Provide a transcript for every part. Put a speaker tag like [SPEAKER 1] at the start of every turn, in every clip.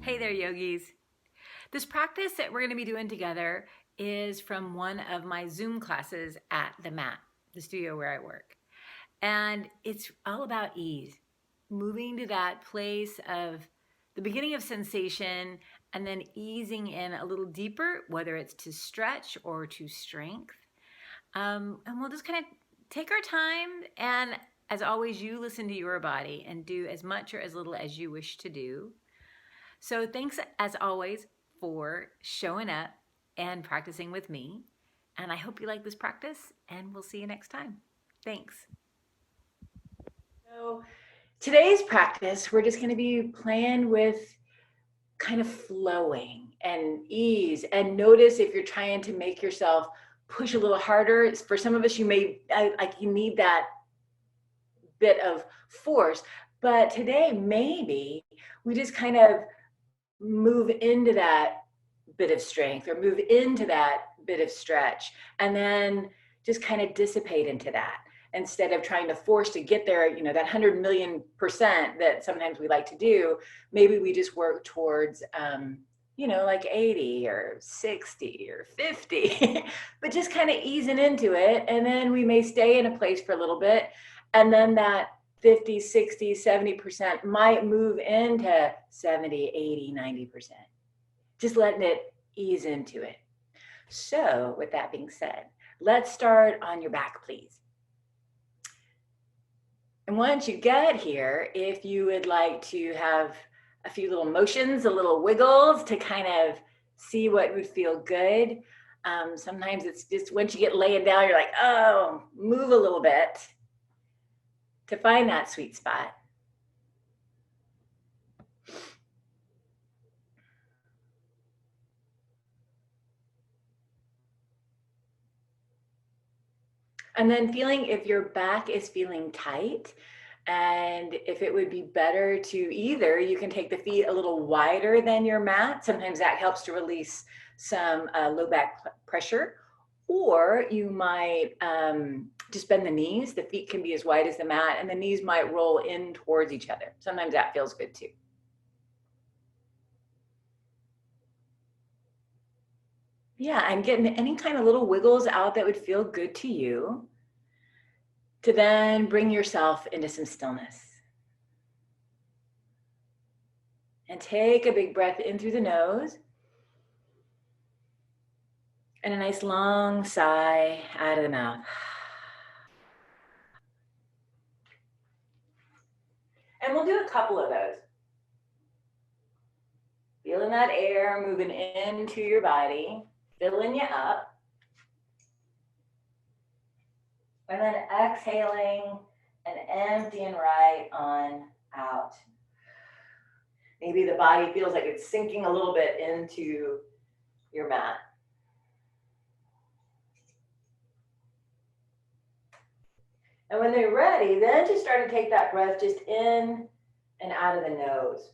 [SPEAKER 1] Hey there, yogis. This practice that we're going to be doing together is from one of my Zoom classes at the mat, the studio where I work. And it's all about ease, moving to that place of the beginning of sensation and then easing in a little deeper, whether it's to stretch or to strength. And we'll just kind of take our time. And as always, you listen to your body and do as much or as little as you wish to do. So thanks as always for showing up and practicing with me. And I hope you like this practice, and we'll see you next time. Thanks. So today's practice, we're just going to be playing with kind of flowing and ease, and notice if you're trying to make yourself push a little harder. For some of us, you may like you need that bit of force, but today maybe we just kind of move into that bit of strength or move into that bit of stretch and then just kind of dissipate into that instead of trying to force to get there, that 100 million% that sometimes we like to do. Maybe we just work towards like 80 or 60 or 50 but just kind of easing into it, and then we may stay in a place for a little bit, and then that 50, 60, 70% might move into 70, 80, 90%. Just letting it ease into it. So with that being said, let's start on your back, please. And once you get here, if you would like to have a few little motions, a little wiggles to kind of see what would feel good. Sometimes it's just once you get laying down, you're like, oh, move a little bit to find that sweet spot. And then feeling if your back is feeling tight, and if it would be better to either, you can take the feet a little wider than your mat. Sometimes that helps to release some low back pressure. Or you might just bend the knees. The feet can be as wide as the mat, and the knees might roll in towards each other. Sometimes that feels good too. Yeah, and getting any kind of little wiggles out that would feel good to you, to then bring yourself into some stillness. And take a big breath in through the nose. And a nice long sigh out of the mouth. And we'll do a couple of those. Feeling that air moving into your body, filling you up. And then exhaling and emptying right on out. Maybe the body feels like it's sinking a little bit into your mat. And when they're ready, then just start to take that breath just in and out of the nose.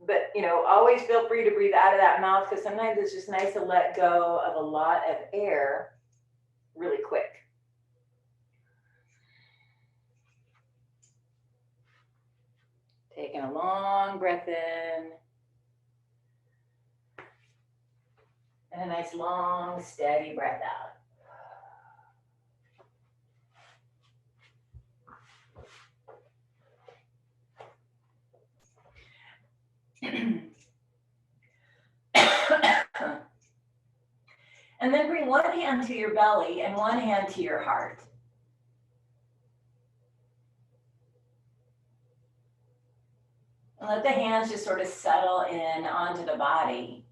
[SPEAKER 1] But, always feel free to breathe out of that mouth, because sometimes it's just nice to let go of a lot of air really quick. Taking a long breath in. And a nice long, steady breath out. And then bring one hand to your belly and one hand to your heart. And let the hands just sort of settle in onto the body.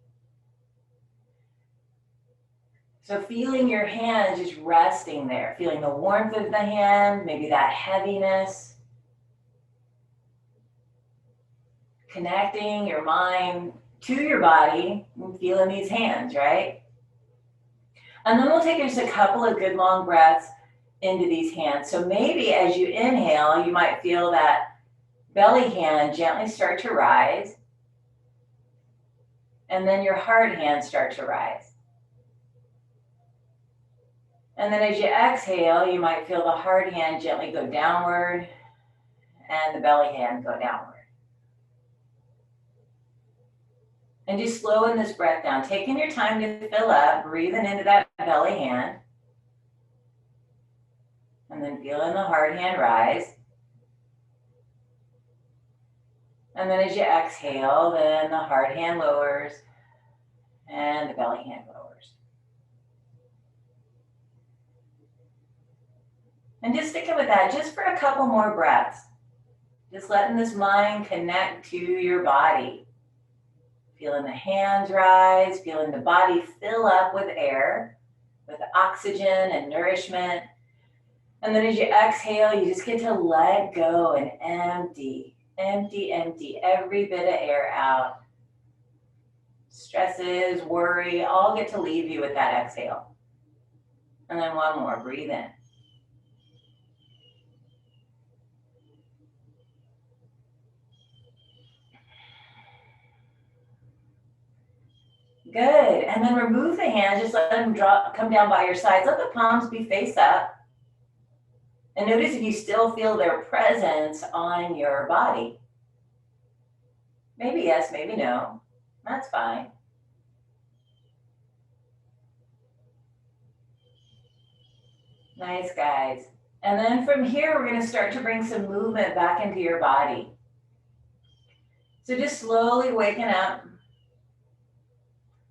[SPEAKER 1] So feeling your hands just resting there, feeling the warmth of the hand, maybe that heaviness. Connecting your mind to your body and feeling these hands, right? And then we'll take just a couple of good long breaths into these hands. So maybe as you inhale, you might feel that belly hand gently start to rise. And then your heart hand start to rise. And then as you exhale, you might feel the heart hand gently go downward and the belly hand go downward. And just slowing this breath down, taking your time to fill up, breathing into that belly hand. And then feeling the heart hand rise. And then as you exhale, then the heart hand lowers and the belly hand lowers. And just sticking with that just for a couple more breaths. Just letting this mind connect to your body. Feeling the hands rise, feeling the body fill up with air, with oxygen and nourishment. And then as you exhale, you just get to let go and empty, empty, empty every bit of air out. Stresses, worry, all get to leave you with that exhale. And then one more, breathe in. Good, and then remove the hands, just let them come down by your sides. Let the palms be face up. And notice if you still feel their presence on your body. Maybe yes, maybe no, that's fine. Nice, guys. And then from here, we're gonna start to bring some movement back into your body. So just slowly waking up.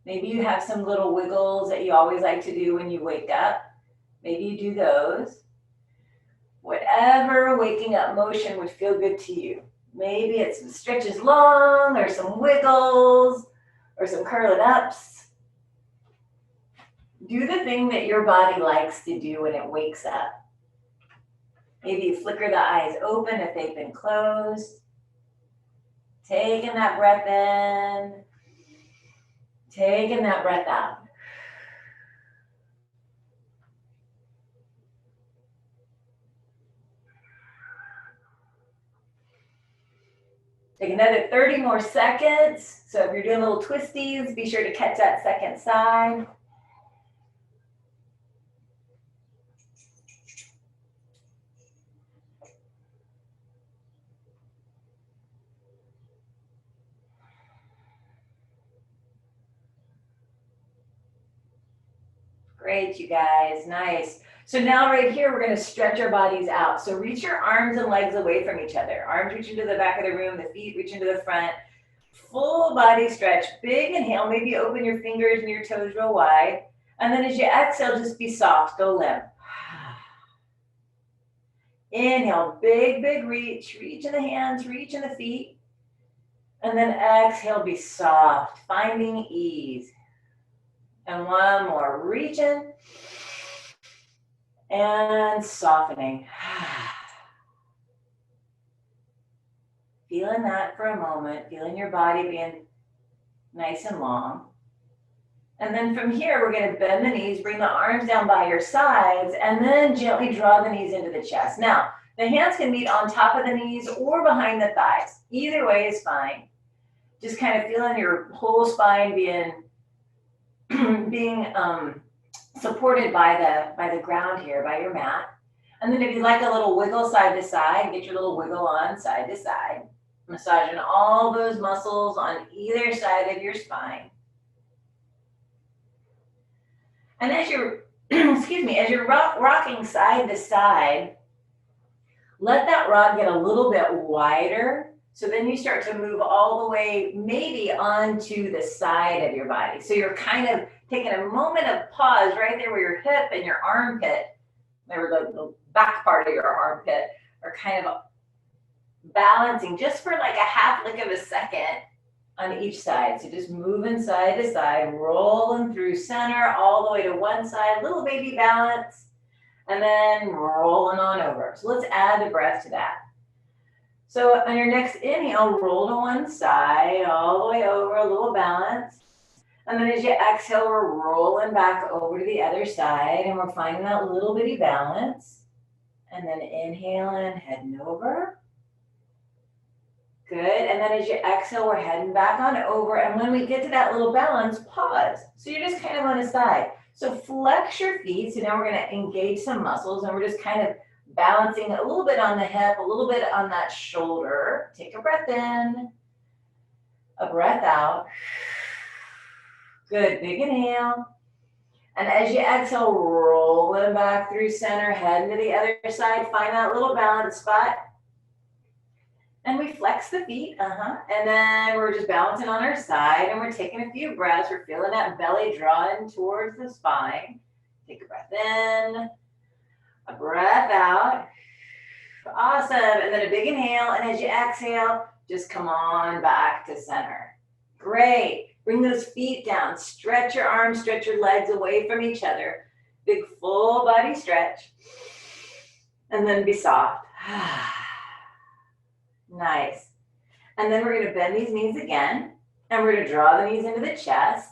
[SPEAKER 1] Maybe you have some little wiggles that you always like to do when you wake up. Maybe you do those. Whatever waking up motion would feel good to you. Maybe it's some stretches long or some wiggles or some curling ups. Do the thing that your body likes to do when it wakes up. Maybe you flicker the eyes open if they've been closed. Taking that breath in. Taking that breath out. Take another 30 more seconds. So if you're doing little twisties, be sure to catch that second side. Great, you guys, nice. So now right here, we're gonna stretch our bodies out. So reach your arms and legs away from each other. Arms reach into the back of the room, the feet reach into the front. Full body stretch, big inhale, maybe open your fingers and your toes real wide. And then as you exhale, just be soft, go limp. Inhale, big, big reach. Reach in the hands, reach in the feet. And then exhale, be soft, finding ease. And one more, reaching and softening. Feeling that for a moment, feeling your body being nice and long. And then from here, we're gonna bend the knees, bring the arms down by your sides, and then gently draw the knees into the chest. Now, the hands can meet on top of the knees or behind the thighs. Either way is fine. Just kind of feeling your whole spine being supported by the ground here, by your mat. And then if you'd like a little wiggle side to side, get your little wiggle on side to side. Massaging all those muscles on either side of your spine. And as you're, excuse me, as you're rocking side to side, let that rod get a little bit wider. So then you start to move all the way maybe onto the side of your body. So you're kind of taking a moment of pause right there where your hip and your armpit, or the back part of your armpit, are kind of balancing just for like a half lick of a second on each side. So just moving side to side, rolling through center all the way to one side, little baby balance, and then rolling on over. So let's add the breath to that. So on your next inhale, roll to one side, all the way over, a little balance. And then as you exhale, we're rolling back over to the other side, and we're finding that little bitty balance. And then inhaling, heading over. Good, and then as you exhale, we're heading back on over. And when we get to that little balance, pause. So you're just kind of on the side. So flex your feet. So now we're gonna engage some muscles, and we're just kind of balancing a little bit on the hip, a little bit on that shoulder. Take a breath in, a breath out. Good, big inhale. And as you exhale, rolling back through center, heading to the other side. Find that little balance spot. And we flex the feet, and then we're just balancing on our side, and we're taking a few breaths. We're feeling that belly drawing towards the spine. Take a breath in, a breath out. Awesome, and then a big inhale, and as you exhale, just come on back to center. Great, bring those feet down, stretch your arms, stretch your legs away from each other. Big full body stretch, and then be soft. Nice. And then we're going to bend these knees again, and we're going to draw the knees into the chest.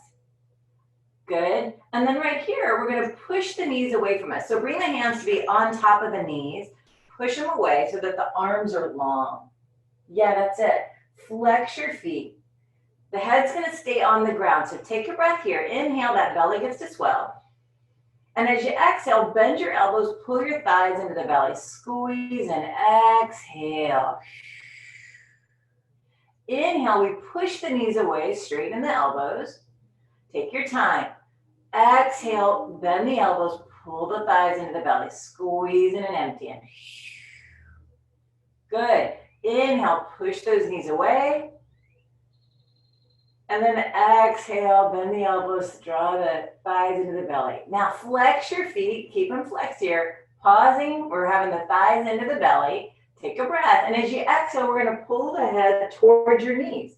[SPEAKER 1] Good. And then right here, we're going to push the knees away from us. So bring the hands to be on top of the knees. Push them away so that the arms are long. Yeah, that's it. Flex your feet. The head's going to stay on the ground. So take a breath here. Inhale, that belly gets to swell. And as you exhale, bend your elbows, pull your thighs into the belly. Squeeze and exhale. Inhale, we push the knees away, straighten the elbows. Take your time. Exhale, bend the elbows, pull the thighs into the belly. Squeeze in and empty in. Good. Inhale, push those knees away. And then exhale, bend the elbows, draw the thighs into the belly. Now flex your feet, keep them flexed here. Pausing, we're having the thighs into the belly. Take a breath, and as you exhale, we're gonna pull the head towards your knees.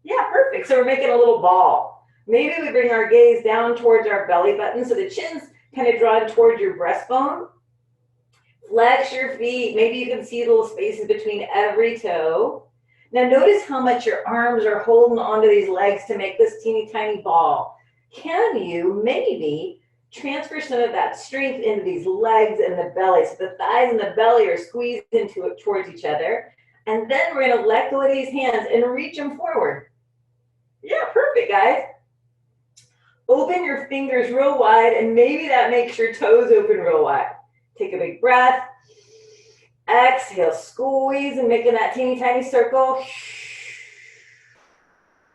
[SPEAKER 1] Yeah, perfect, so we're making a little ball. Maybe we bring our gaze down towards our belly button, so the chin's kind of drawn towards your breastbone. Flex your feet, maybe you can see little spaces between every toe. Now notice how much your arms are holding onto these legs to make this teeny tiny ball. Can you maybe transfer some of that strength into these legs and the belly. So the thighs and the belly are squeezed into it towards each other. And then we're gonna let go of these hands and reach them forward. Yeah, perfect, guys. Open your fingers real wide, and maybe that makes your toes open real wide. Take a big breath. Exhale, squeeze and making that teeny tiny circle.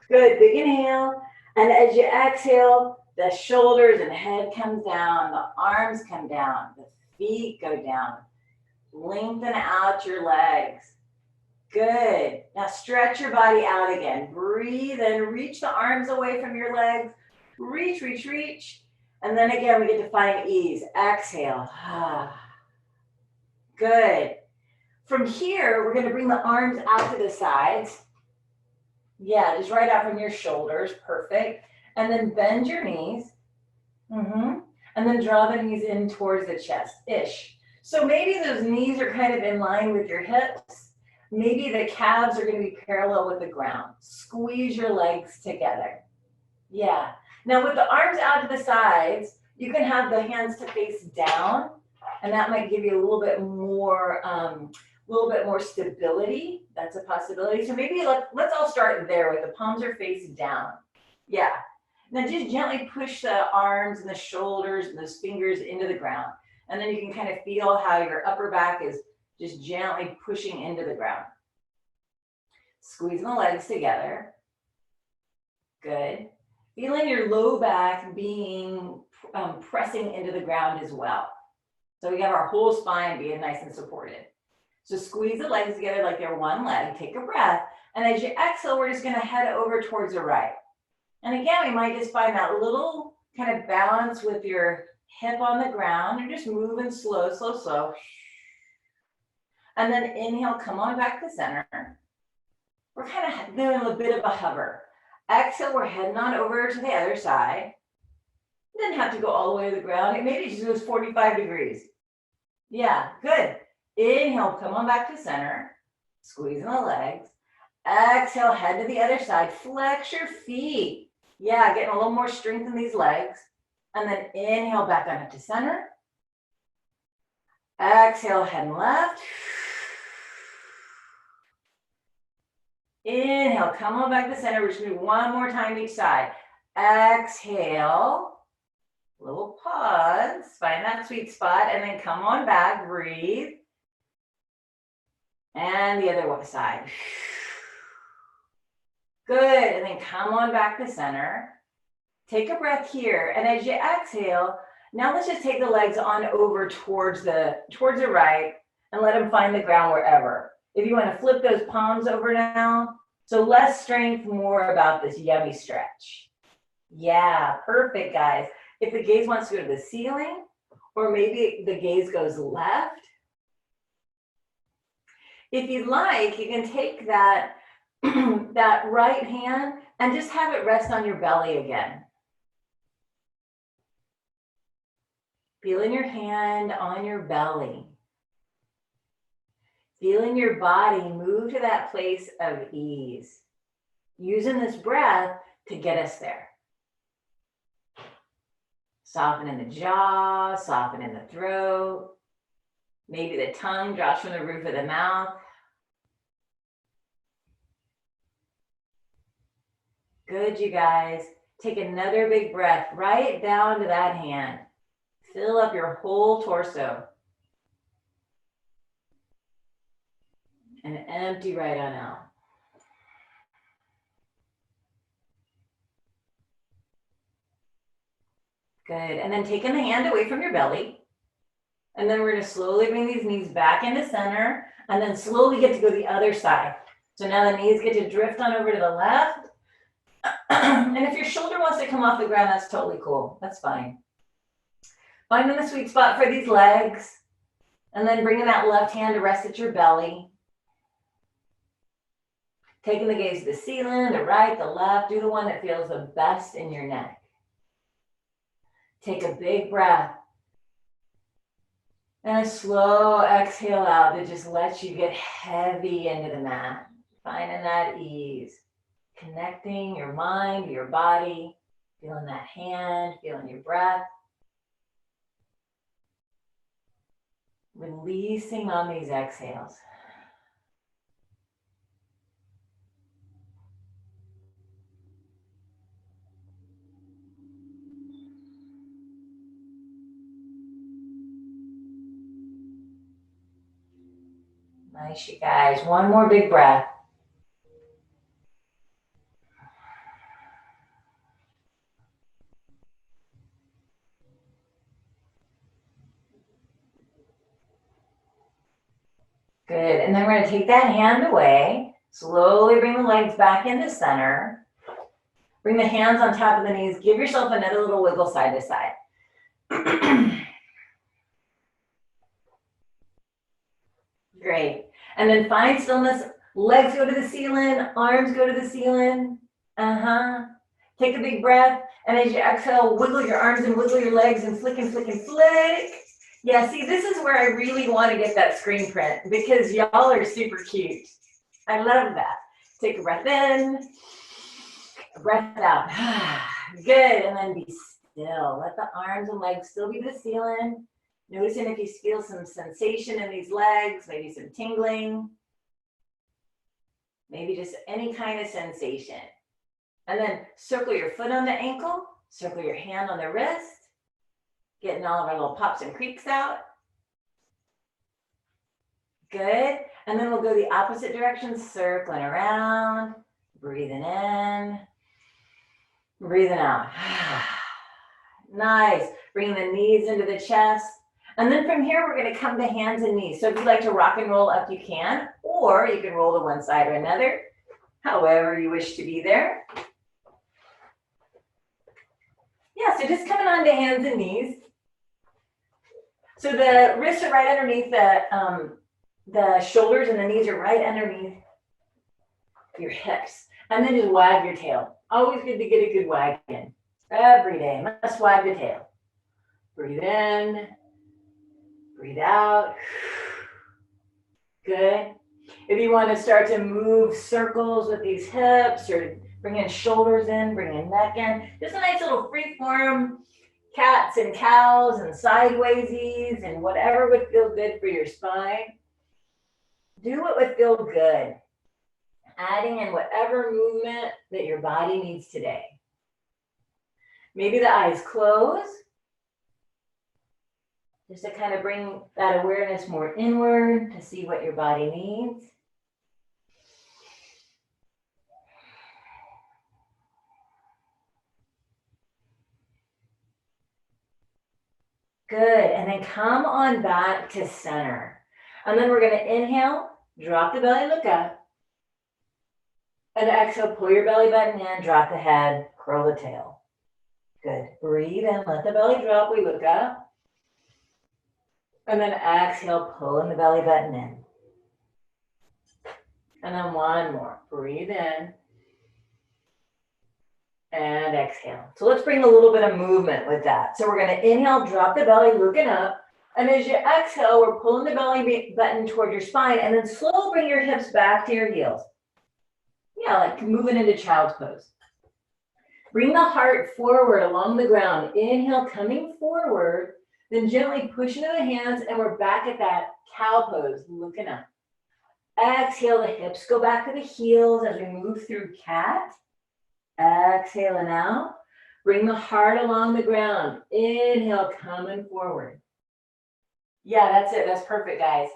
[SPEAKER 1] Good, big inhale. And as you exhale, the shoulders and head comes down, the arms come down, the feet go down. Lengthen out your legs. Good. Now stretch your body out again. Breathe in, reach the arms away from your legs. Reach, reach, reach. And then again, we get to find ease. Exhale. Good. From here, we're gonna bring the arms out to the sides. Yeah, just right out from your shoulders, perfect. And then bend your knees. And then draw the knees in towards the chest-ish. So maybe those knees are kind of in line with your hips. Maybe the calves are gonna be parallel with the ground. Squeeze your legs together. Yeah. Now with the arms out to the sides, you can have the hands to face down, and that might give you a little bit more stability. That's a possibility. So maybe let's all start there with the palms are face down. Yeah. Now just gently push the arms and the shoulders and those fingers into the ground. And then you can kind of feel how your upper back is just gently pushing into the ground. Squeezing the legs together. Good. Feeling your low back being pressing into the ground as well. So we have our whole spine being nice and supported. So squeeze the legs together like they're one leg. Take a breath. And as you exhale, we're just going to head over towards the right. And again, we might just find that little kind of balance with your hip on the ground. You're just moving slow, slow, slow. And then inhale, come on back to center. We're kind of doing a bit of a hover. Exhale, we're heading on over to the other side. You didn't have to go all the way to the ground. It maybe just goes 45 degrees. Yeah, good. Inhale, come on back to center. Squeezing the legs. Exhale, head to the other side. Flex your feet. Yeah, getting a little more strength in these legs. And then inhale, back on up to center. Exhale, head and left. Inhale, come on back to center. We're just gonna do one more time each side. Exhale, little pause, find that sweet spot, and then come on back, breathe. And the other side. Good, and then come on back to center. Take a breath here. And as you exhale, now let's just take the legs on over towards the right and let them find the ground wherever. If you want to flip those palms over now, so less strength, more about this yummy stretch. Yeah, perfect, guys. If the gaze wants to go to the ceiling, or maybe the gaze goes left, if you'd like, you can take that, that right hand and just have it rest on your belly again. Feeling your hand on your belly. Feeling your body move to that place of ease. Using this breath to get us there. Soften in the jaw, soften in the throat. Maybe the tongue drops from the roof of the mouth. Good, you guys. Take another big breath right down to that hand. Fill up your whole torso. And empty right on out. Good, and then taking the hand away from your belly. And then we're gonna slowly bring these knees back into center and then slowly get to go the other side. So now the knees get to drift on over to the left. And if your shoulder wants to come off the ground, that's totally cool, that's fine. Finding the sweet spot for these legs. And then bringing that left hand to rest at your belly. Taking the gaze to the ceiling, the right, the left. Do the one that feels the best in your neck. Take a big breath. And a slow exhale out that just lets you get heavy into the mat. Finding that ease. Connecting your mind to your body. Feeling that hand, feeling your breath. Releasing on these exhales. Nice, you guys. One more big breath. Good, and then we're gonna take that hand away. Slowly bring the legs back into center. Bring the hands on top of the knees. Give yourself another little wiggle side to side. Great. And then find stillness. Legs go to the ceiling. Arms go to the ceiling. Take a big breath. And as you exhale, wiggle your arms and wiggle your legs and flick and flick and flick. Yeah, see, this is where I really want to get that screen print because y'all are super cute. I love that. Take a breath in. A breath out. Good. And then be still. Let the arms and legs still be to the ceiling. Noticing if you feel some sensation in these legs, maybe some tingling, maybe just any kind of sensation. And then circle your foot on the ankle, circle your hand on the wrist, getting all of our little pops and creaks out. Good. And then we'll go the opposite direction, circling around, breathing in, breathing out. Nice. Bring the knees into the chest. And then from here, we're going to come to hands and knees. So if you'd like to rock and roll up, you can, or you can roll to one side or another, however you wish to be there. Yeah, so just coming on to hands and knees. So the wrists are right underneath the shoulders and the knees are right underneath your hips. And then just wag your tail. Always good to get a good wag in. Every day, must wag the tail. Breathe in. Breathe out. Good. If you want to start to move circles with these hips or bring in shoulders in, bring in neck in, just a nice little free form cats and cows and sidewaysies and whatever would feel good for your spine. Do what would feel good. Adding in whatever movement that your body needs today. Maybe the eyes close. Just to kind of bring that awareness more inward to see what your body needs.
[SPEAKER 2] Good, and then come on back to center. And then we're gonna inhale, drop the belly, look up. And exhale, pull your belly button in, drop the head, curl the tail. Good, breathe in, let the belly drop, we look up. And then exhale, pulling the belly button in. And then one more, breathe in. And exhale. So let's bring a little bit of movement with that. So we're gonna inhale, drop the belly, looking up. And as you exhale, we're pulling the belly button toward your spine, and then slowly bring your hips back to your heels. Yeah, like moving into child's pose. Bring the heart forward along the ground. Inhale, coming forward, then gently push into the hands, and we're back at that cow pose, looking up. Exhale, the hips go back to the heels as we move through cat. Exhaling out. Bring the heart along the ground. Inhale, coming forward. Yeah, that's it. That's perfect, guys.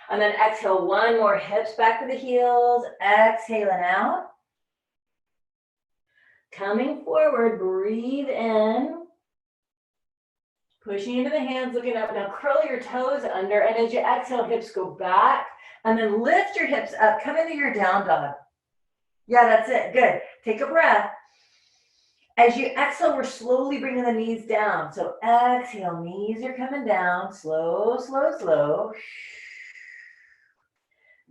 [SPEAKER 2] And then exhale, one more, hips back to the heels. Exhaling out. Coming forward, breathe in. Pushing into the hands, looking up. Now curl your toes under, and as you exhale, hips go back. And then lift your hips up. Come into your down dog. Yeah, that's it. Good. Take a breath. As you exhale, we're slowly bringing the knees down. So exhale, knees are coming down. Slow, slow, slow.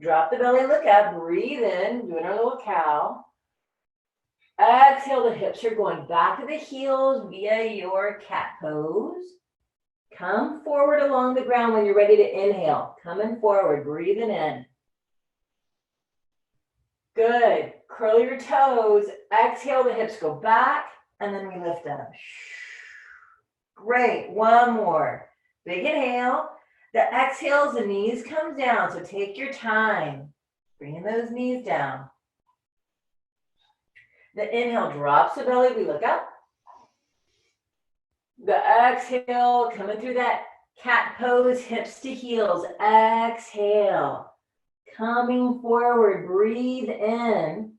[SPEAKER 2] Drop the belly, look up. Breathe in, doing our little cow. Exhale, the hips are going back to the heels via your cat pose. Come forward along the ground when you're ready to inhale. Coming forward, breathing in. Good. Curl your toes. Exhale, the hips go back, and then we lift up. Great. One more. Big inhale. The exhales, the knees come down, so take your time. Bringing those knees down. The inhale drops the belly, we look up. The exhale, coming through that cat pose, hips to heels. Exhale. Coming forward, breathe in.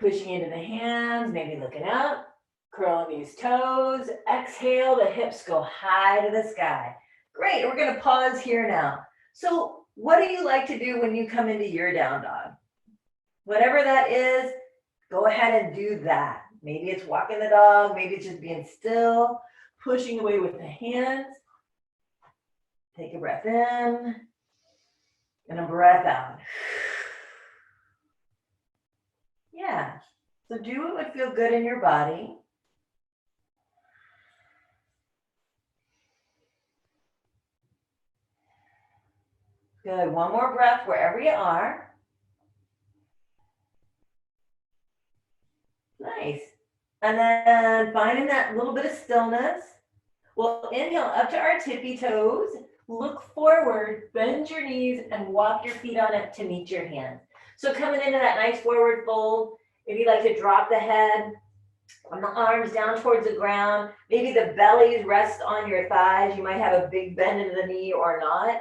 [SPEAKER 2] Pushing into the hands, maybe looking up. Curling these toes. Exhale, the hips go high to the sky. Great, we're gonna pause here now. So what do you like to do when you come into your down dog? Whatever that is, go ahead and do that. Maybe it's walking the dog, maybe it's just being still, pushing away with the hands. Take a breath in and a breath out. Yeah, so do what would feel good in your body. Good, one more breath wherever you are. Nice. And then finding that little bit of stillness. We'll inhale up to our tippy toes. Look forward, bend your knees, and walk your feet on it to meet your hands. So coming into that nice forward fold. If you'd like to drop the head on the arms down towards the ground, maybe the bellies rest on your thighs. You might have a big bend in the knee or not.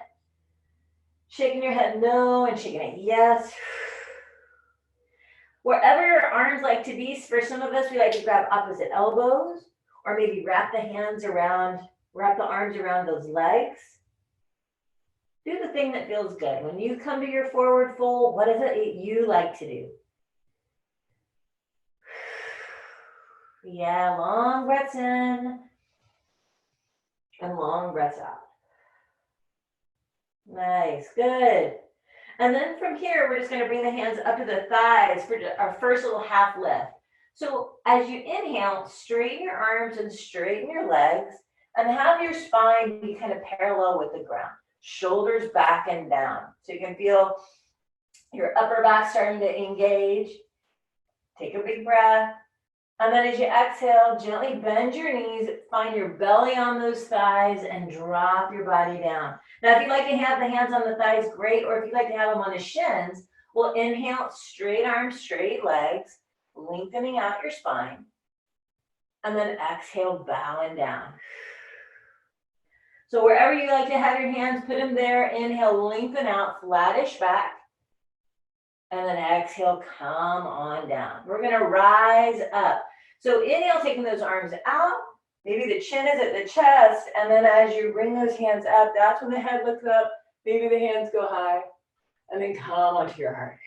[SPEAKER 2] Shaking your head no and shaking it yes. Wherever your arms like to be, for some of us, we like to grab opposite elbows or maybe wrap the arms around those legs. Do the thing that feels good. When you come to your forward fold, what is it you like to do? Yeah, long breaths in and long breaths out. Nice, good. And then from here, we're just going to bring the hands up to the thighs for our first little half lift. So as you inhale, straighten your arms and straighten your legs and have your spine be kind of parallel with the ground. Shoulders back and down. So you can feel your upper back starting to engage. Take a big breath. And then as you exhale, gently bend your knees, find your belly on those thighs, and drop your body down. Now, if you'd like to have the hands on the thighs, great. Or if you'd like to have them on the shins, we'll inhale, straight arms, straight legs, lengthening out your spine. And then exhale, bowing down. So wherever you like to have your hands, put them there. Inhale, lengthen out, flattish back. And then exhale, come on down. We're going to rise up. So inhale, taking those arms out. Maybe the chin is at the chest, and then as you bring those hands up, that's when the head looks up. Maybe the hands go high, and then come onto your heart.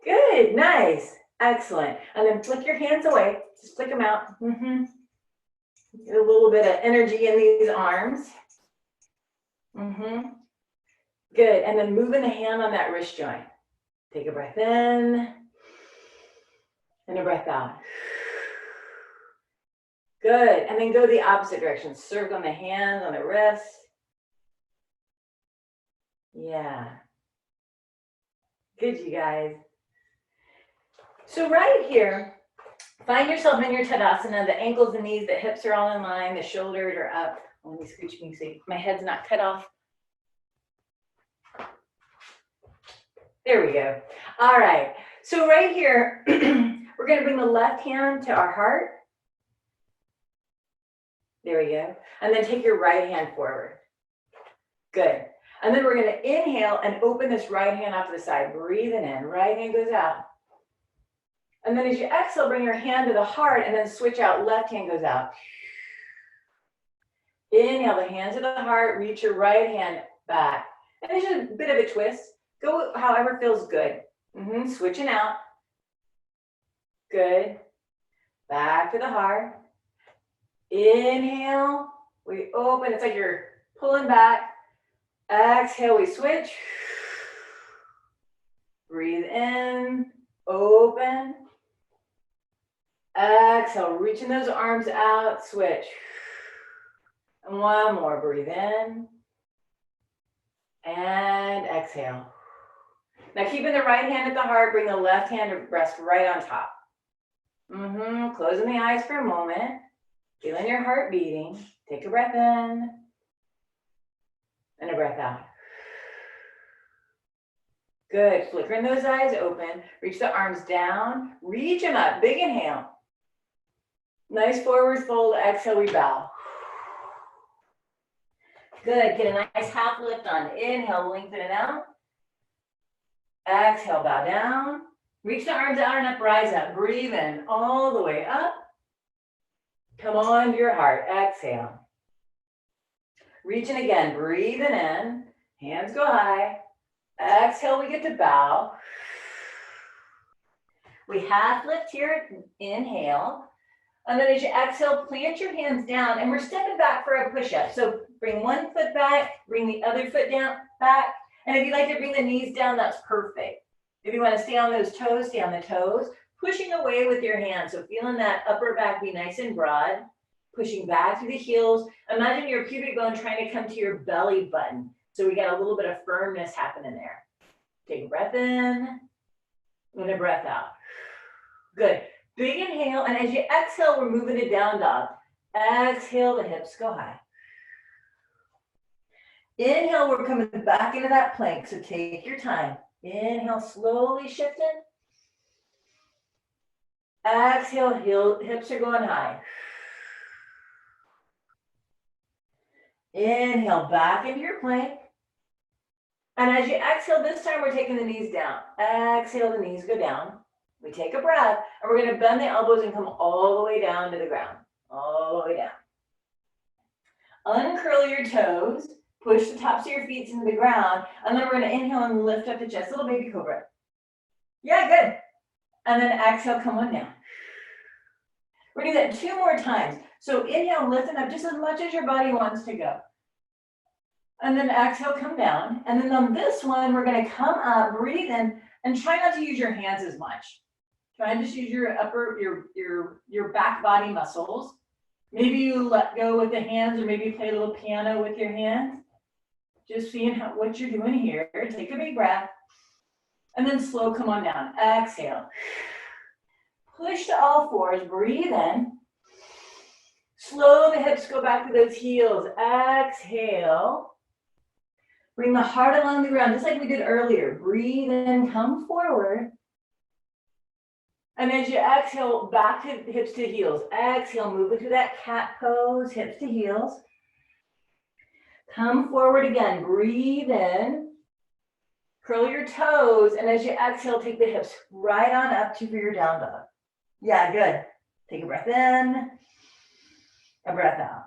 [SPEAKER 2] Good, nice, excellent. And then flick your hands away. Just flick them out. Get a little bit of energy in these arms. Good, and then moving the hand on that wrist joint. Take a breath in, and a breath out. Good, and then go the opposite direction. Circle the hands on the wrist. Yeah. Good, you guys. So right here, find yourself in your Tadasana, the ankles, the knees, the hips are all in line, the shoulders are up. Let me scooch me so my head's not cut off. There we go. All right, so right here, we're gonna bring the left hand to our heart. There we go. And then take your right hand forward. Good. And then we're gonna inhale and open this right hand off to the side. Breathing in, right hand goes out. And then as you exhale, bring your hand to the heart and then switch out, left hand goes out. Inhale, the hands to the heart, reach your right hand back. And there's a bit of a twist. Go however feels good. Switching out. Good. Back to the heart. Inhale, we open. It's like you're pulling back. Exhale, we switch. Breathe in, open. Exhale, reaching those arms out, switch. And one more, breathe in. And exhale. Now keeping the right hand at the heart, bring the left hand to rest right on top. Closing the eyes for a moment. Feeling your heart beating. Take a breath in. And a breath out. Good, flickering those eyes open. Reach the arms down, reach them up, big inhale. Nice forward fold, exhale, we bow. Good, get a nice half lift on. Inhale, lengthen it out. Exhale, bow down. Reach the arms out and up, rise up. Breathe in all the way up. Come on to your heart, exhale. Reaching again, breathing in. Hands go high. Exhale, we get to bow. We half lift here, inhale. And then as you exhale, plant your hands down and we're stepping back for a push-up. So bring one foot back, bring the other foot down, back. And if you'd like to bring the knees down, that's perfect. If you want to stay on those toes, stay on the toes. Pushing away with your hands. So feeling that upper back be nice and broad. Pushing back through the heels. Imagine your pubic bone trying to come to your belly button. So we got a little bit of firmness happening there. Take a breath in and a breath out. Good. Big inhale, and as you exhale, we're moving to down dog. Exhale, the hips go high. Inhale, we're coming back into that plank, so take your time. Inhale, slowly shifting. Exhale, hips are going high. Inhale, back into your plank. And as you exhale, this time we're taking the knees down. Exhale, the knees go down. We take a breath, and we're going to bend the elbows and come all the way down to the ground. All the way down. Uncurl your toes. Push the tops of your feet into the ground. And then we're going to inhale and lift up the chest. Little baby cobra. Yeah, good. And then exhale, come on down. We're going to do that 2 more times. So inhale, lifting up just as much as your body wants to go. And then exhale, come down. And then on this one, we're going to come up, breathe in, and try not to use your hands as much. Try and just use your upper, your back body muscles. Maybe you let go with the hands, or maybe play a little piano with your hands. Just seeing what you're doing here. Take a big breath. And then slow, come on down. Exhale. Push to all fours, breathe in. Slow the hips, go back to those heels. Exhale. Bring the heart along the ground, just like we did earlier. Breathe in, come forward. And as you exhale, back to hips to heels. Exhale, move into that cat pose, hips to heels. Come forward again, breathe in. Curl your toes, and as you exhale, take the hips right on up to your down dog. Yeah, good. Take a breath in, a breath out.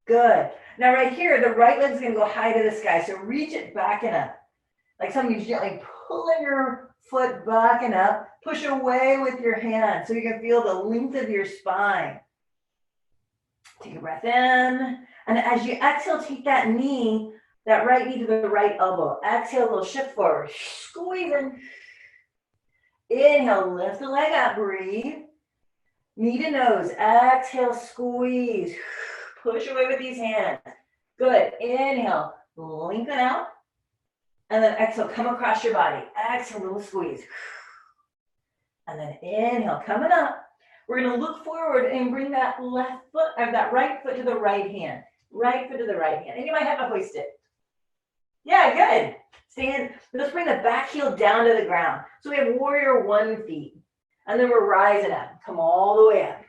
[SPEAKER 2] Good. Now right here, the right leg's gonna go high to the sky. So reach it back and up. Like somebody's gently pulling your foot back and up. Push away with your hand so you can feel the length of your spine. Take a breath in. And as you exhale, take that knee, that right knee to the right elbow. Exhale, a little shift forward. Squeeze in. Inhale, lift the leg up, breathe. Knee to nose, exhale, squeeze. Push away with these hands. Good, inhale, lengthen out. And then exhale, come across your body. Exhale, little squeeze. And then inhale, coming up. We're gonna look forward and bring that left foot, or that right foot to the right hand. Right foot to the right hand. And you might have to hoist it. Yeah, good. Stand. Let's bring the back heel down to the ground. So we have warrior one feet. And then we're rising up. Come all the way up.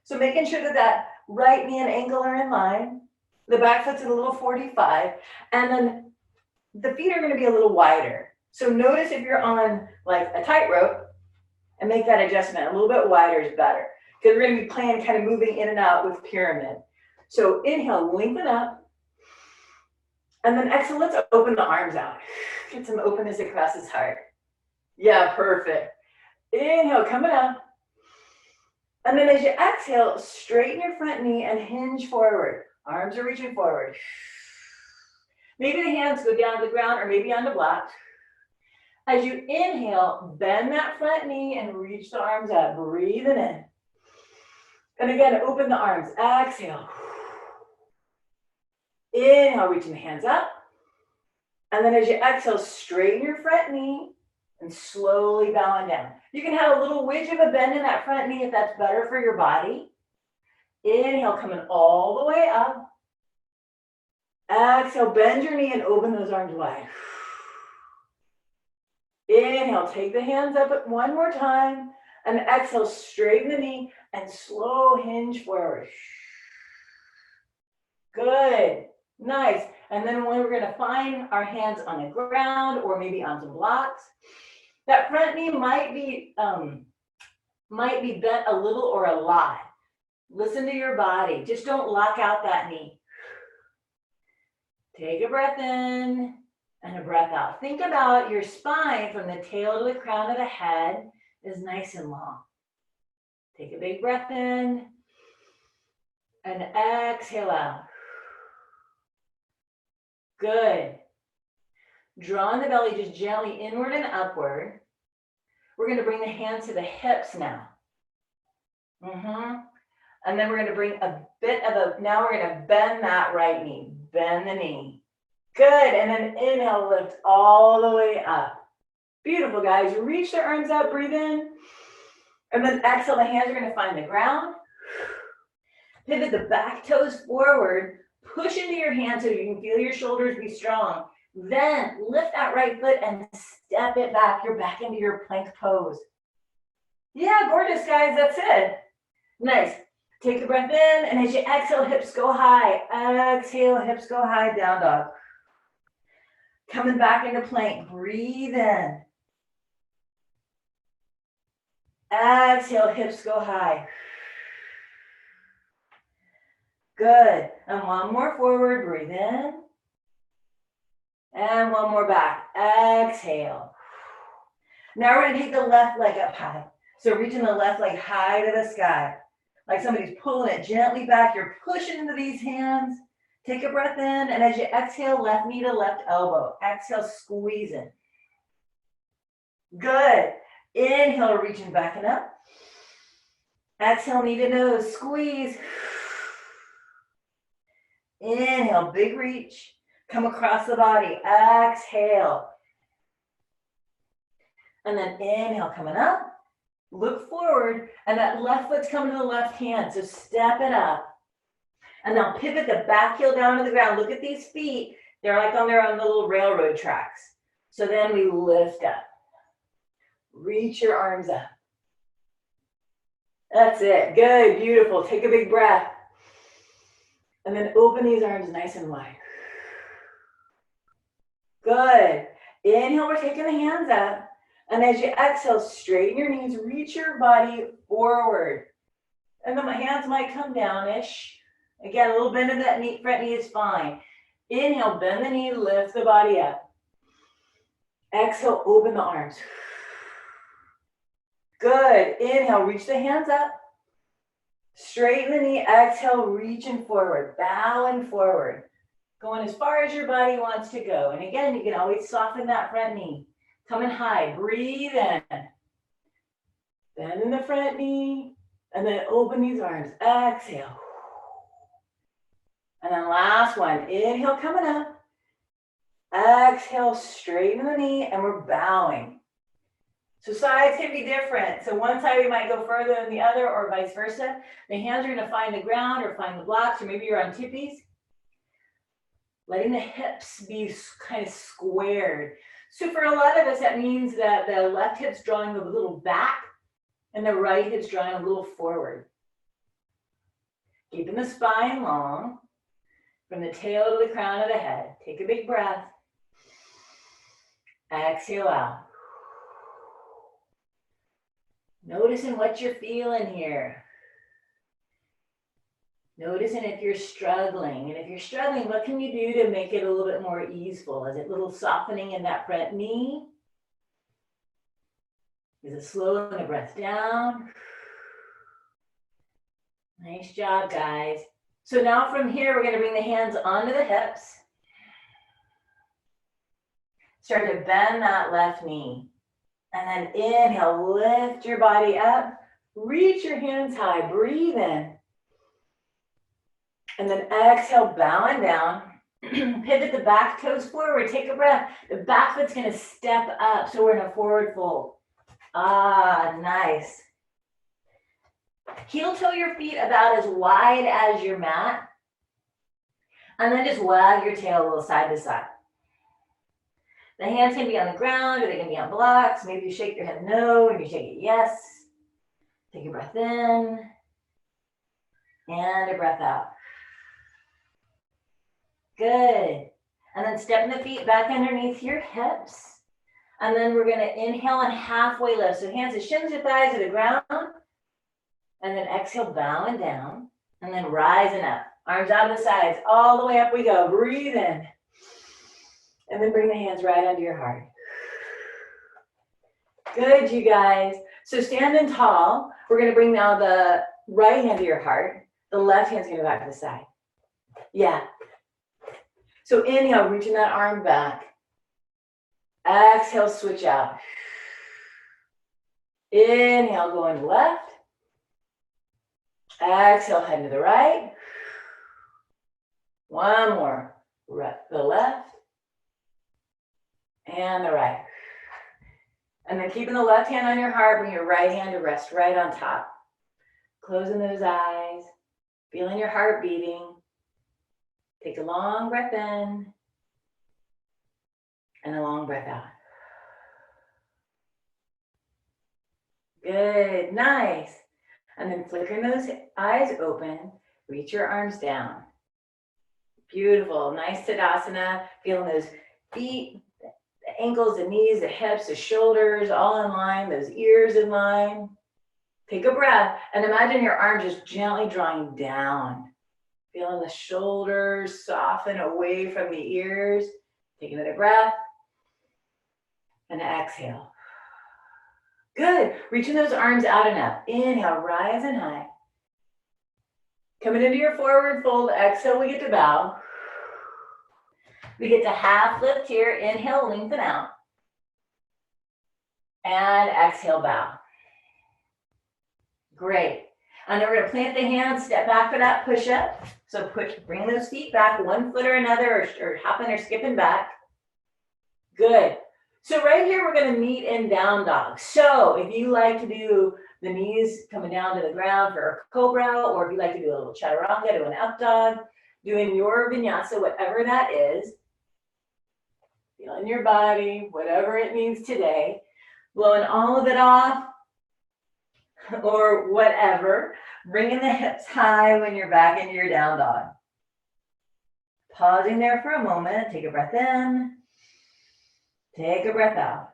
[SPEAKER 2] So making sure that that right knee and ankle are in line. The back foot's at a little 45. And then the feet are going to be a little wider. So notice if you're on like a tightrope and make that adjustment. A little bit wider is better. Because we're going to be playing kind of moving in and out with pyramid. So inhale, lengthen up. And then exhale, let's open the arms out. Get some openness across his heart. Yeah, perfect. Inhale, coming up. And then as you exhale, straighten your front knee and hinge forward. Arms are reaching forward. Maybe the hands go down to the ground or maybe onto blocks. As you inhale, bend that front knee and reach the arms up. Breathing in. And again, open the arms. Exhale. Inhale, reaching the hands up. And then as you exhale, straighten your front knee and slowly bowing down. You can have a little widge of a bend in that front knee if that's better for your body. Inhale, coming all the way up. Exhale, bend your knee and open those arms wide. Inhale, take the hands up one more time. And exhale, straighten the knee and slow hinge forward. Good. Nice. And then when we're going to find our hands on the ground or maybe on some blocks, that front knee might be bent a little or a lot. Listen to your body. Just don't lock out that knee. Take a breath in and a breath out. Think about your spine from the tail to the crown of the head is nice and long. Take a big breath in and exhale out. Good. Drawing the belly just gently inward and upward. We're going to bring the hands to the hips now. And then we're going to bring a bit of a, now we're going to bend that right knee. Bend the knee. Good. And then inhale, lift all the way up. Beautiful, guys. Reach the arms up, breathe in. And then exhale, the hands are going to find the ground. Pivot the back toes forward. Push into your hands so you can feel your shoulders be strong. Then lift that right foot and step it back. You're back into your plank pose. Yeah, gorgeous, guys. That's it. Nice. Take a breath in, and as you exhale, hips go high. Exhale, hips go high, down dog. Coming back into plank. Breathe in. Exhale, hips go high. Good. And one more forward. Breathe in. And one more back. Exhale. Now we're going to take the left leg up high. So reaching the left leg high to the sky. Like somebody's pulling it gently back. You're pushing into these hands. Take a breath in. And as you exhale, left knee to left elbow. Exhale, squeezing. Good. Inhale, reaching back and up. Exhale, knee to nose. Squeeze. Inhale, big reach. Come across the body. Exhale. And then inhale, coming up. Look forward. And that left foot's coming to the left hand. So step it up. And now pivot the back heel down to the ground. Look at these feet. They're like on their own little railroad tracks. So then we lift up. Reach your arms up. That's it. Good. Beautiful. Take a big breath. And then open these arms nice and wide. Good. Inhale, we're taking the hands up. And as you exhale, straighten your knees, reach your body forward. And then my hands might come down-ish. Again, a little bend of that knee, front knee is fine. Inhale, bend the knee, lift the body up. Exhale, open the arms. Good. Inhale, reach the hands up. Straighten the knee. Exhale, reaching forward, bowing forward. Going as far as your body wants to go. And again, you can always soften that front knee. Coming high. Breathe in. Bend in the front knee. And then open these arms. Exhale. And then last one. Inhale, coming up. Exhale, straighten the knee, and we're bowing. So sides can be different. So one side we might go further than the other or vice versa. The hands are going to find the ground or find the blocks, or maybe you're on tippies. Letting the hips be kind of squared. So for a lot of us, that means that the left hip's drawing a little back and the right hip's drawing a little forward. Keeping the spine long from the tail to the crown of the head. Take a big breath. Exhale out. Noticing what you're feeling here. Noticing if you're struggling. And if you're struggling, what can you do to make it a little bit more easeful? Is it a little softening in that front knee? Is it slowing the breath down? Nice job, guys. So now from here, we're going to bring the hands onto the hips. Start to bend that left knee. And then inhale, lift your body up. Reach your hands high. Breathe in. And then exhale, bowing down. Pivot the back toes forward. Take a breath. The back foot's going to step up. So we're in a forward fold. Ah, nice. Heel toe your feet about as wide as your mat. And then just wag your tail a little side to side. The hands can be on the ground or they can be on blocks. Maybe you shake your head no and you shake it yes. Take a breath in and a breath out. Good. And then stepping the feet back underneath your hips. And then we're going to inhale and halfway lift. So hands as shins your thighs to the ground. And then exhale, bowing down. And then rising up. Arms out to the sides. All the way up we go. Breathe in. And then bring the hands right under your heart. Good, you guys. So standing tall, we're going to bring now the right hand to your heart. The left hand's going to go back to the side. Yeah. So inhale, reaching that arm back. Exhale, switch out. Inhale, going left. Exhale, head to the right. One more. The left. And the right. And then keeping the left hand on your heart, bring your right hand to rest right on top. Closing those eyes, feeling your heart beating. Take a long breath in and a long breath out. Good, nice. And then flickering those eyes open, reach your arms down. Beautiful, nice Tadasana, feeling those feet, the ankles, the knees, the hips, the shoulders, all in line, those ears in line. Take a breath and imagine your arm just gently drawing down. Feeling the shoulders soften away from the ears. Take another breath and exhale. Good. Reaching those arms out and up. Inhale, rise and high. Coming into your forward fold. Exhale, we get to bow. We get to half lift here. Inhale, lengthen out. And exhale, bow. Great. And then we're going to plant the hands, step back for that push-up. So bring those feet back, one foot or another, or hopping or skipping back. Good. So right here, we're going to meet in down dog. So if you like to do the knees coming down to the ground for a cobra, or if you like to do a little chaturanga, do an up dog, doing your vinyasa, whatever that is, feeling your body, whatever it means today, blowing all of it off, or whatever, bringing the hips high when you're back into your down dog. Pausing there for a moment, take a breath in, take a breath out.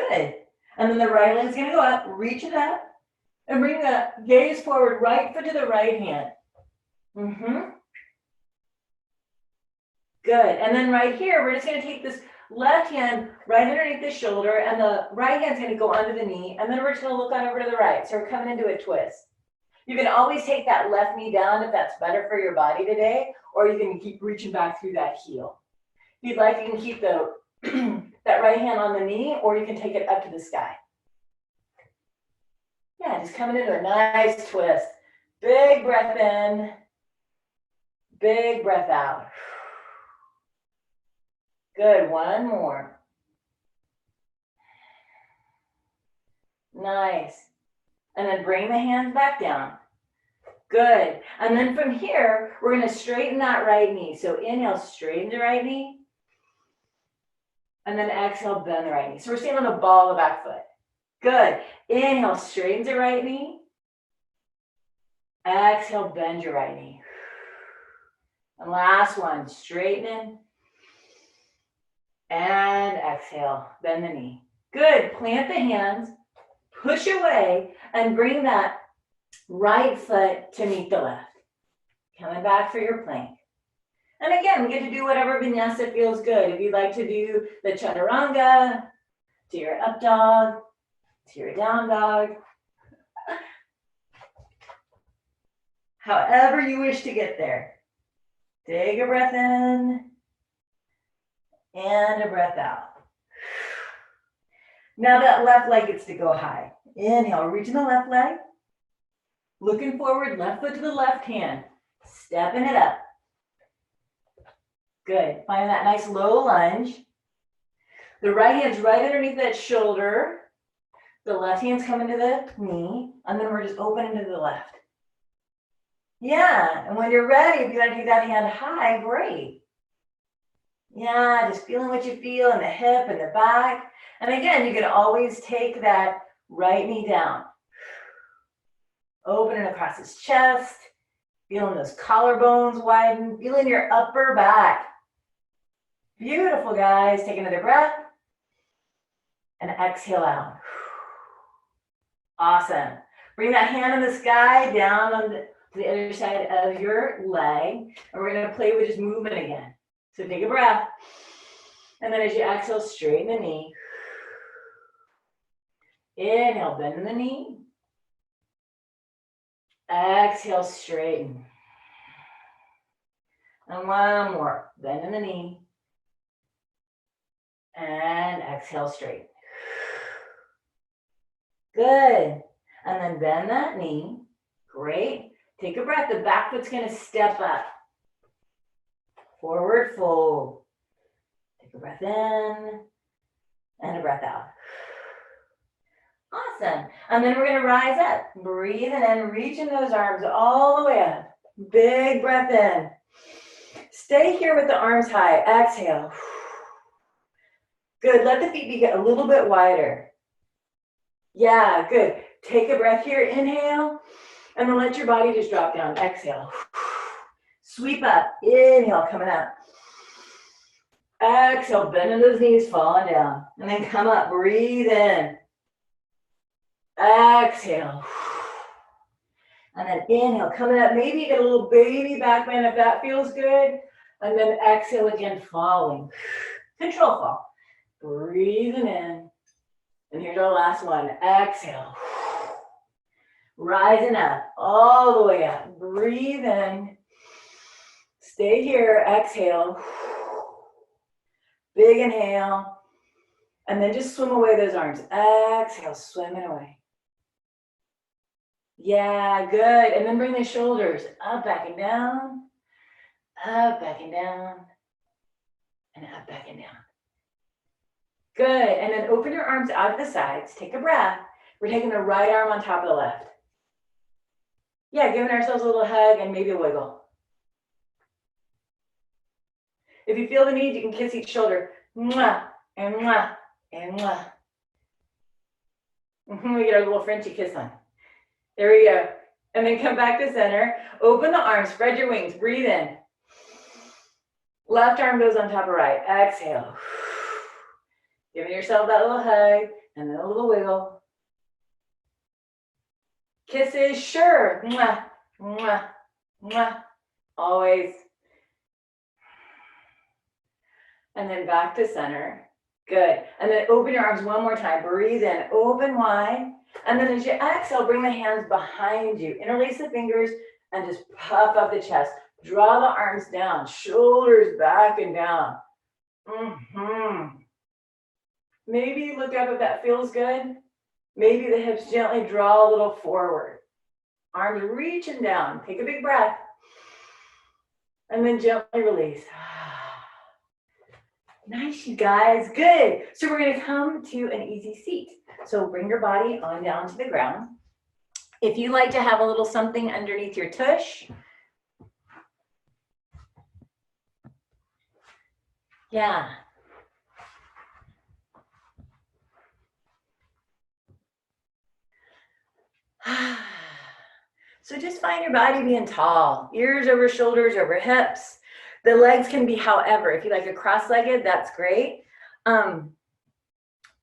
[SPEAKER 2] Good. And then the right leg's gonna go up, reach it up, and bring the gaze forward, right foot to the right hand. Good. And then right here, we're just gonna take this left hand right underneath the shoulder, and the right hand's gonna go under the knee, and then we're just gonna look on over to the right. So we're coming into a twist. You can always take that left knee down if that's better for your body today, or you can keep reaching back through that heel. If you'd like, you can keep the that right hand on the knee, or you can take it up to the sky. Yeah, just coming into a nice twist. Big breath in, big breath out. Good, one more. Nice. And then bring the hands back down. Good. And then from here, we're going to straighten that right knee. So inhale, straighten the right knee. And then exhale, bend the right knee. So we're standing on the ball of the back foot. Good. Inhale, straighten the right knee. Exhale, bend your right knee. And last one, straighten. And exhale, bend the knee. Good. Plant the hands, push away, and bring that right foot to meet the left. Coming back for your plank. And again, we get to do whatever vinyasa feels good. If you'd like to do the chaturanga, to your up dog, to your down dog. However you wish to get there. Take a breath in and a breath out. Now that left leg gets to go high. Inhale, reaching the left leg. Looking forward, left foot to the left hand. Stepping it up. Good. Find that nice low lunge. The right hand's right underneath that shoulder. The left hand's coming to the knee. And then we're just opening to the left. Yeah. And when you're ready, if you want to take that hand high, great. Yeah, just feeling what you feel in the hip and the back. And again, you can always take that right knee down. Opening across his chest. Feeling those collarbones widen. Feeling your upper back. Beautiful, guys. Take another breath. And exhale out. Awesome. Bring that hand in the sky down on the other side of your leg. And we're going to play with just movement again. So take a breath. And then as you exhale, straighten the knee. Inhale, bend the knee. Exhale, straighten. And one more. Bend in the knee. And exhale, straighten. Good. And then bend that knee. Great. Take a breath. The back foot's going to step up. Forward fold. Take a breath in and a breath out. Awesome. And then we're going to rise up. Breathing in, reaching those arms all the way up. Big breath in. Stay here with the arms high. Exhale. Good. Let the feet be a little bit wider. Yeah, good. Take a breath here. Inhale. And then let your body just drop down. Exhale. Sweep up. Inhale, coming up. Exhale, bending those knees, falling down. And then come up. Breathe in. Exhale. And then inhale, coming up. Maybe you get a little baby back bend if that feels good. And then exhale again, falling. Control fall. Breathing in. And here's our last one. Exhale. Rising up, all the way up. Breathe in. Stay here. Exhale. Big inhale. And then just swim away those arms. Exhale, swimming away. Yeah, good. And then bring the shoulders up, back and down. Up, back and down. And up, back and down. Good. And then open your arms out to the sides. Take a breath. We're taking the right arm on top of the left. Yeah, giving ourselves a little hug and maybe a wiggle. If you feel the need, you can kiss each shoulder. Mwah, and mwah, and mwah. We get our little Frenchy kiss on. There we go. And then come back to center. Open the arms, spread your wings, breathe in. Left arm goes on top of right. Exhale. Giving yourself that little hug.
[SPEAKER 1] And then a little wiggle. Kisses, sure. Mwah, mwah, mwah. Always. And then back to center. Good. And then open your arms one more time. Breathe in, open wide. And then as you exhale, bring the hands behind you. Interlace the fingers and just puff up the chest. Draw the arms down, shoulders back and down. Maybe look up if that feels good. Maybe the hips gently draw a little forward. Arms reaching down. Take a big breath. And then gently release. Nice, you guys. Good. So we're going to come to an easy seat. So bring your body on down to the ground. If you like to have a little something underneath your tush, yeah. So just find your body being tall, ears over shoulders, over hips. The legs can be however. If you like a cross-legged, that's great. If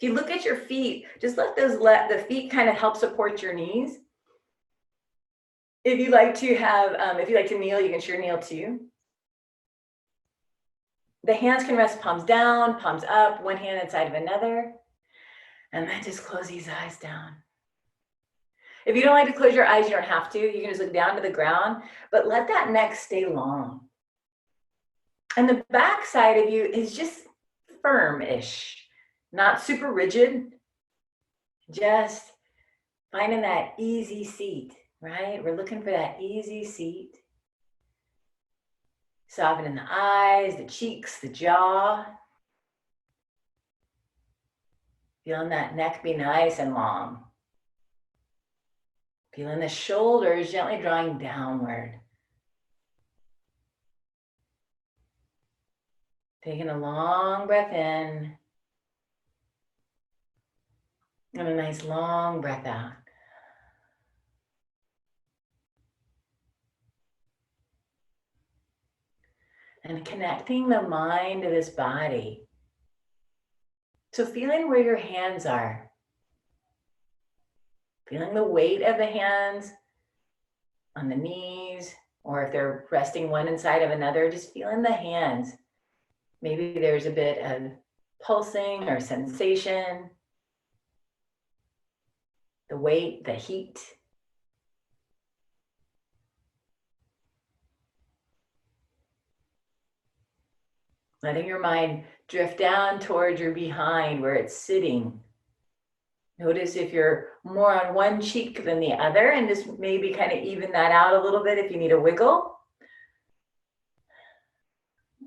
[SPEAKER 1] you look at your feet, just let the feet kind of help support your knees. If you like to kneel, you can sure kneel too. The hands can rest palms down, palms up, one hand inside of another. And then just close these eyes down. If you don't like to close your eyes, you don't have to. You can just look down to the ground, but let that neck stay long. And the back side of you is just firm-ish, not super rigid. Just finding that easy seat, right? We're looking for that easy seat. Softening the eyes, the cheeks, the jaw. Feeling that neck be nice and long. Feeling the shoulders gently drawing downward. Taking a long breath in. And a nice long breath out. And connecting the mind to this body. So feeling where your hands are. Feeling the weight of the hands on the knees, or if they're resting one inside of another, just feeling the hands. Maybe there's a bit of pulsing or sensation. The weight, the heat. Letting your mind drift down towards your behind where it's sitting. Notice if you're more on one cheek than the other, and just maybe kind of even that out a little bit if you need a wiggle.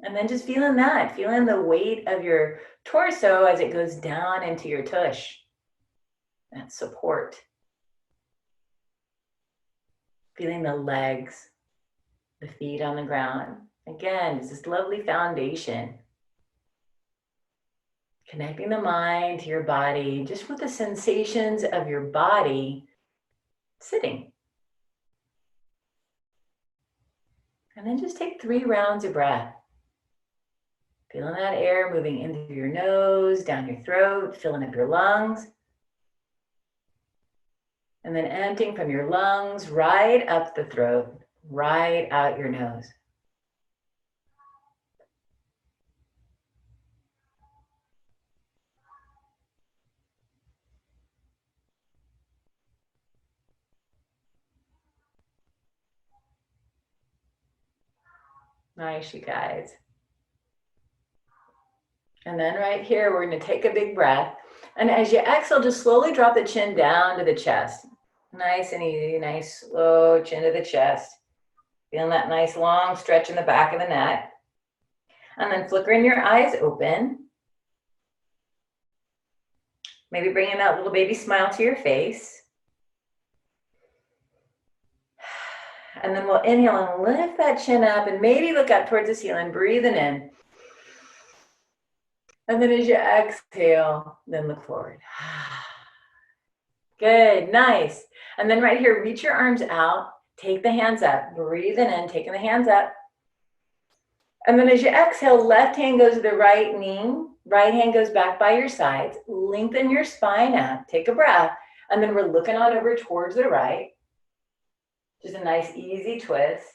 [SPEAKER 1] And then just feeling that, feeling the weight of your torso as it goes down into your tush. That support. Feeling the legs, the feet on the ground. Again, it's this lovely foundation. Connecting the mind to your body, just with the sensations of your body sitting. And then just take 3 rounds of breath. Feeling that air moving in through your nose, down your throat, filling up your lungs. And then emptying from your lungs right up the throat, right out your nose. Nice, you guys. And then right here, we're going to take a big breath. And as you exhale, just slowly drop the chin down to the chest. Nice and easy, nice slow chin to the chest. Feeling that nice long stretch in the back of the neck. And then flickering your eyes open. Maybe bringing that little baby smile to your face. And then we'll inhale and lift that chin up and maybe look up towards the ceiling, breathing in. And then as you exhale, then look forward. Good, nice. And then right here, reach your arms out, take the hands up, breathing in, taking the hands up. And then as you exhale, left hand goes to the right knee, right hand goes back by your sides. Lengthen your spine up, take a breath. And then we're looking on over towards the right. Just a nice easy twist.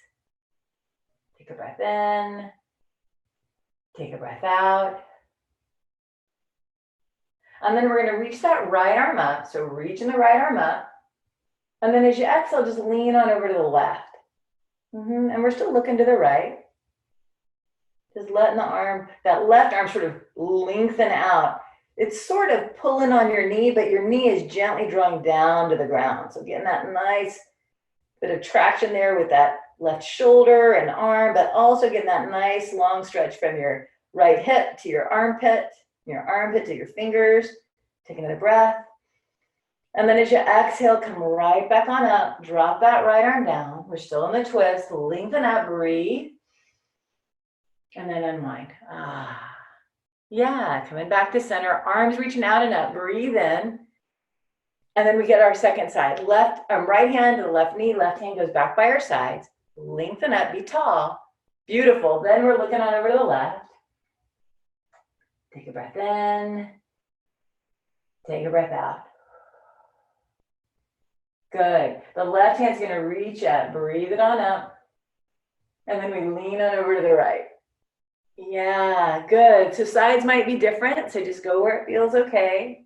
[SPEAKER 1] Take a breath in, take a breath out. And then we're gonna reach that right arm up. So reaching the right arm up. And then as you exhale, just lean on over to the left. And we're still looking to the right. Just letting the arm, that left arm sort of lengthen out. It's sort of pulling on your knee, but your knee is gently drawing down to the ground. So getting that nice bit of traction there with that left shoulder and arm, but also getting that nice long stretch from your right hip to your armpit to your fingers. Take another breath. And then as you exhale, come right back on up. Drop that right arm down. We're still in the twist. Lengthen up, breathe. And then unwind. Yeah, coming back to center. Arms reaching out and up. Breathe in. And then we get our second side. Right hand to the left knee. Left hand goes back by our sides. Lengthen up. Be tall. Beautiful. Then we're looking on over to the left. Take a breath in. Take a breath out. Good. The left hand's going to reach up. Breathe it on up. And then we lean on over to the right. Yeah, good. So sides might be different. So just go where it feels okay.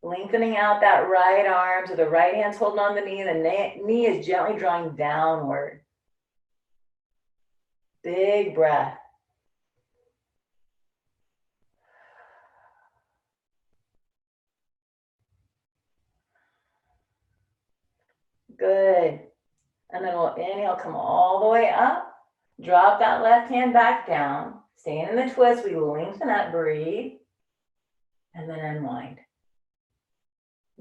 [SPEAKER 1] Lengthening out that right arm. So the right hand's holding on the knee. The knee is gently drawing downward. Big breath. Good. And then we'll inhale, come all the way up. Drop that left hand back down. Staying in the twist, we lengthen up, breathe. And then unwind.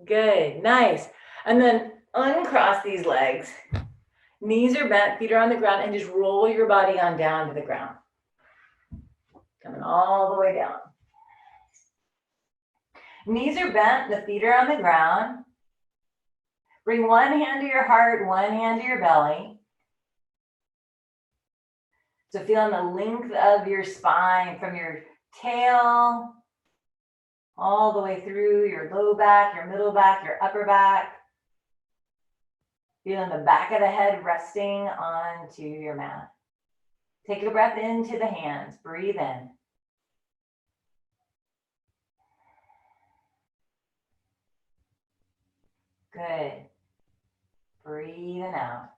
[SPEAKER 1] Good, nice. And then uncross these legs. Knees are bent, feet are on the ground, and just roll your body on down to the ground. Coming all the way down. Knees are bent, the feet are on the ground. Bring one hand to your heart, one hand to your belly. So feeling the length of your spine from your tail all the way through your low back, your middle back, your upper back. Feeling the back of the head resting onto your mat. Take a breath into the hands. Breathe in. Good. Breathing out.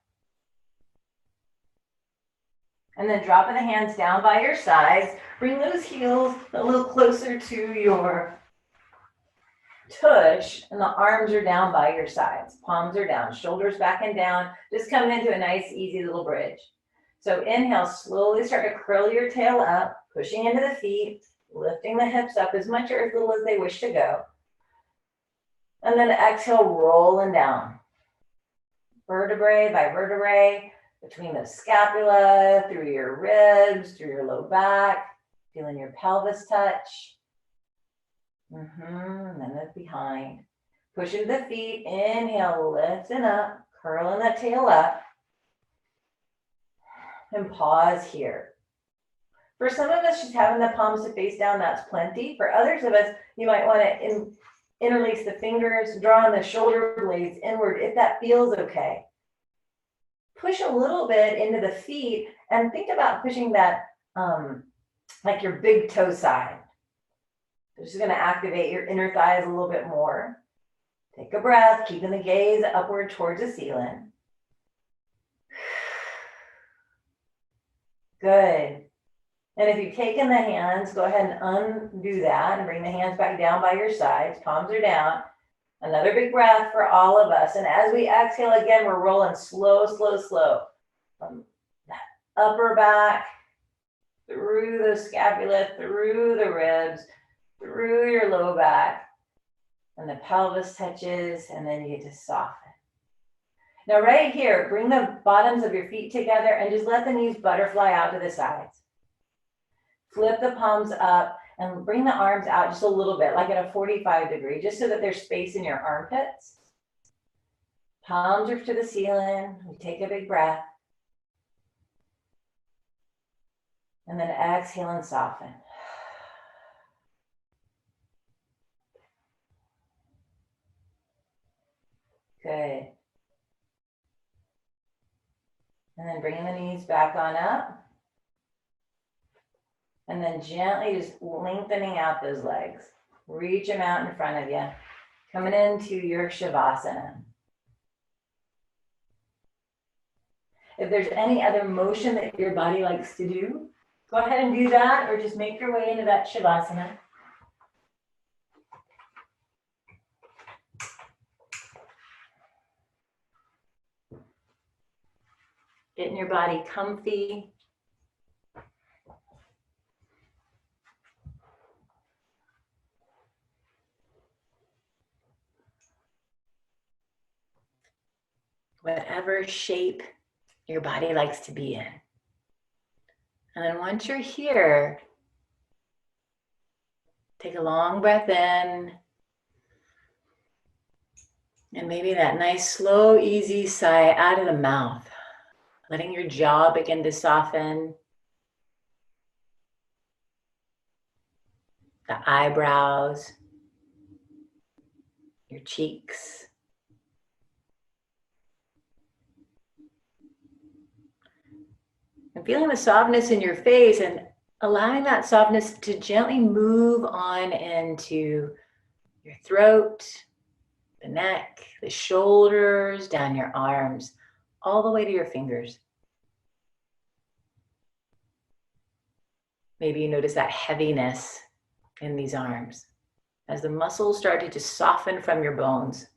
[SPEAKER 1] And then dropping the hands down by your sides. Bring those heels a little closer to your tush, and the arms are down by your sides. Palms are down, shoulders back and down. Just coming into a nice, easy little bridge. So inhale, slowly start to curl your tail up, pushing into the feet, lifting the hips up as much or as little as they wish to go. And then exhale, rolling down. Vertebrae by vertebrae, between the scapula, through your ribs, through your low back, feeling your pelvis touch. And then the behind. Pushing the feet, inhale, lifting up, curling that tail up. And pause here. For some of us, just having the palms to face down, that's plenty. For others of us, you might want to interlace the fingers, draw on the shoulder blades inward if that feels okay. Push a little bit into the feet and think about pushing that like your big toe side. This is going to activate your inner thighs a little bit more. Take a breath, keeping the gaze upward towards the ceiling. Good. And if you've taken the hands, go ahead and undo that and bring the hands back down by your sides. Palms are down. Another big breath for all of us. And as we exhale again, we're rolling slow, slow, slow. From that upper back, through the scapula, through the ribs, through your low back. And the pelvis touches, and then you get to soften. Now right here, bring the bottoms of your feet together and just let the knees butterfly out to the sides. Flip the palms up and bring the arms out just a little bit, like at a 45 degree, just so that there's space in your armpits. Palms are to the ceiling. We take a big breath.
[SPEAKER 2] And then exhale and soften. Good. And then bringing the knees back on up. And then gently just lengthening out those legs. Reach them out in front of you. Coming into your Shavasana. If there's any other motion that your body likes to do, go ahead and do that, or just make your way into that Shavasana. Getting your body comfy. Whatever shape your body likes to be in. And then once you're here, take a long breath in. And maybe that nice, slow, easy sigh out of the mouth. Letting your jaw begin to soften. The eyebrows. Your cheeks. And feeling the softness in your face and allowing that softness to gently move on into your throat, the neck, the shoulders, down your arms, all the way to your fingers. Maybe you notice that heaviness in these arms as the muscles start to just soften from your bones.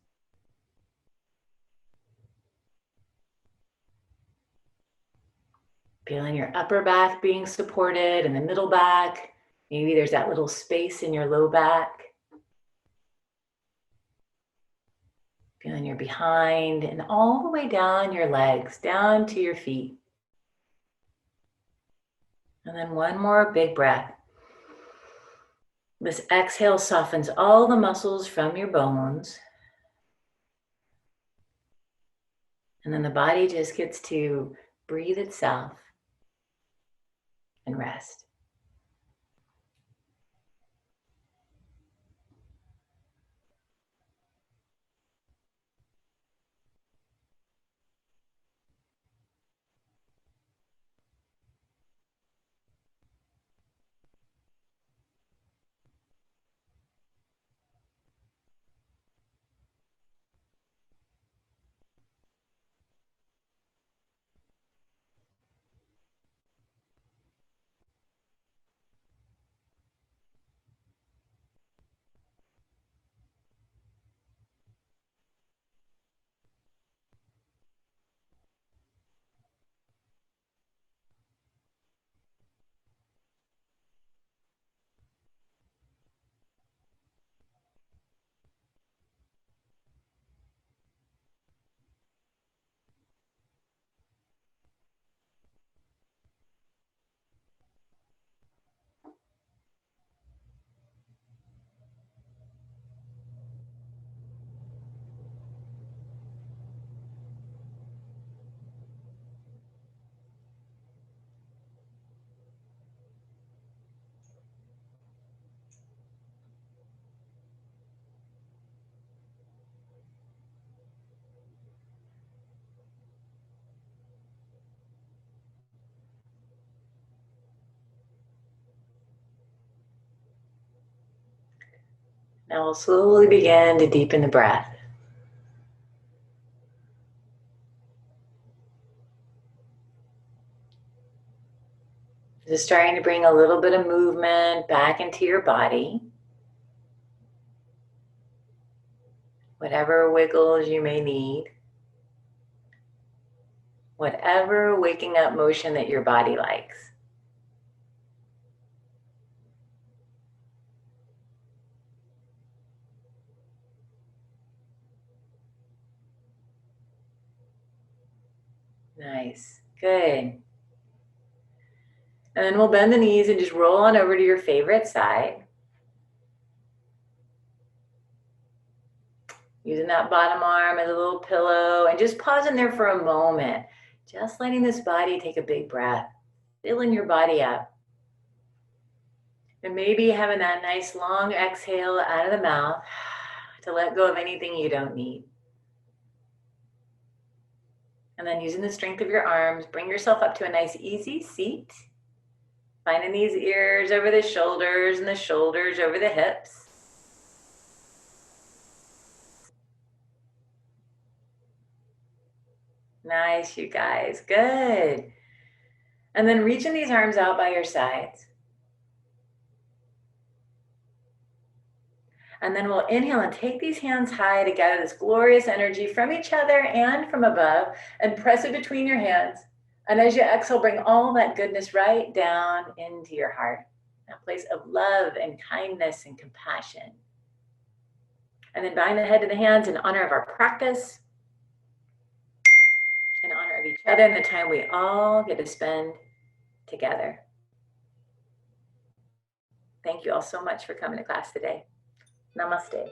[SPEAKER 2] Feeling your upper back being supported and the middle back. Maybe there's that little space in your low back. Feeling your behind and all the way down your legs, down to your feet. And then one more big breath. This exhale softens all the muscles from your bones. And then the body just gets to breathe itself and rest. Now we'll slowly begin to deepen the breath. Just starting to bring a little bit of movement back into your body. Whatever wiggles you may need. Whatever waking up motion that your body likes. Nice, good. And then we'll bend the knees and just roll on over to your favorite side. Using that bottom arm as a little pillow and just pausing there for a moment. Just letting this body take a big breath. Filling your body up.
[SPEAKER 1] And maybe having that nice long exhale out of the mouth to let go of anything you don't need. And then using the strength of your arms, bring yourself up to a nice easy seat. Finding these ears over the shoulders and the shoulders over the hips. Nice, you guys. Good. And then reaching these arms out by your sides. And then we'll inhale and take these hands high to gather this glorious energy from each other and from above and press it between your hands. And as you exhale, bring all that goodness right down into your heart, a place of love and kindness and compassion. And then bowing the head to the hands in honor of our practice, in honor of each other and the time we all get to spend together. Thank you all so much for coming to class today. Namaste.